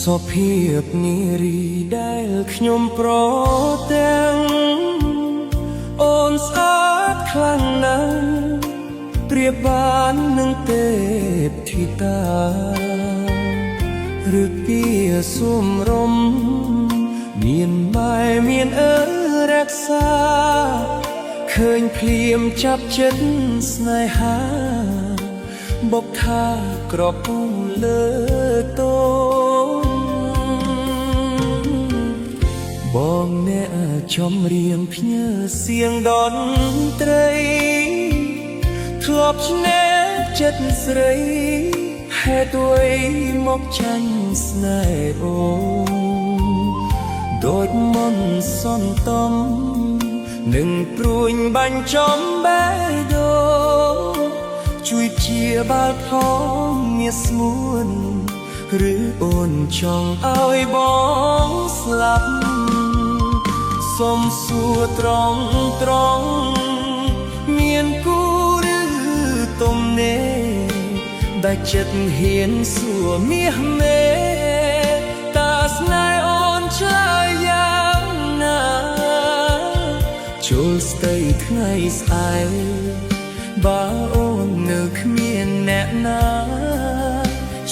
សុភាពនារីដែលខ្ញុំប្រទាំងអូនស្អាតខ្លាំងណាស់ប្រៀបបាននឹងទេពធីតាឬពីសុំរំមានម៉ែមានឪរក្សាឃើញភ្លៀមចាប់ចិត្តស្នេហាបបថាក្របពូលើតូនបងអ្នកចំរៀងភ្ញើសៀងតន្ត្រីធ្លាប់ឆ្នេរចិត្តស្រីហេតុអ្វីមកចាញ់ស្នេហ៍អូនដូចមន្តសន្តំនឹងព្រួញបាញ់ចំបេះដូងជួយជាបាល់ផងងារស្មួនឬអូនចង់ឲ្យបងស្លាប់សុំសួរត្រង់មានគូឬទំនេរដែលចិត្តហ៊ានសួរមាសមេតាស្នេហ៍អូនឆ្លើយយ៉ាងណាចូលស្ដីថ្ងៃស្អែកបើអូននៅគ្មានអ្នកណា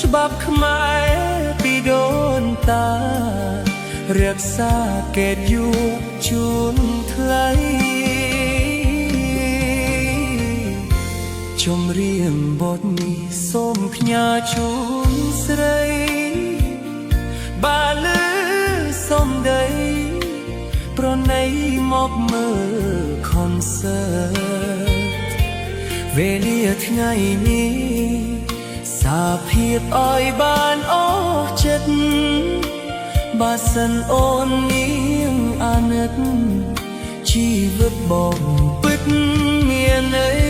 ច្បាប់ខ្មែរពីដូនតារក្សាកេតយុជូនថ្លៃចម្រៀងបទនេះសូមផ្ញើជូនស្រីបើលឺសំដីប្រណីមកមើលខនសើតវេលាថ្ងៃនេះសាភាពឲ្យបានអស់ចិត្តបើសិនអូននាងអាណិតជីវិតបងពិតមានន័យ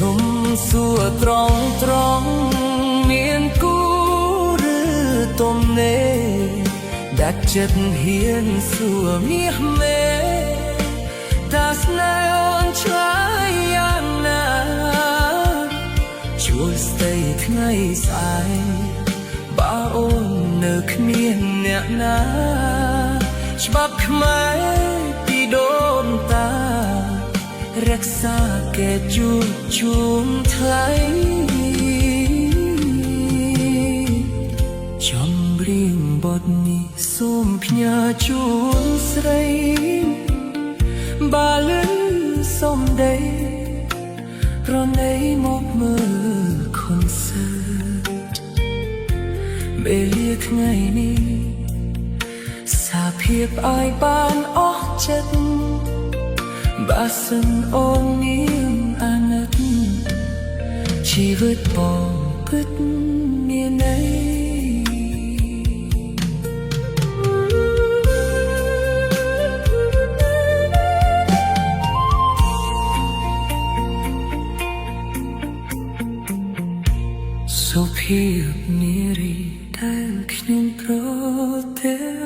សុំសួរត្រង់មានគូឬទំនេរដែលចិត្តហ៊ានសួរមាសមេតាស្នេហ៍អូនឆ្លើយយ៉ាងណាជួលស្ដីថ្ងៃស្អែកបើអូននៅគ្មានអ្នកណាច្បាប់ខ្មែរពីដូនតារក្សាកេតជូនថ្លៃចម្រៀងបទនេះសូមផ្ញើជូនស្រីបើលឺសំដីប្រណីមកមើលខនសើតវេលាថ្ងៃនេះសាភាពឲ្យបានអស់ចិត្តបើសិនអូននាងអាណិតជីវិតបងពិតមានន័យសុភាពនារីដែលខ្ញុំប្រទះ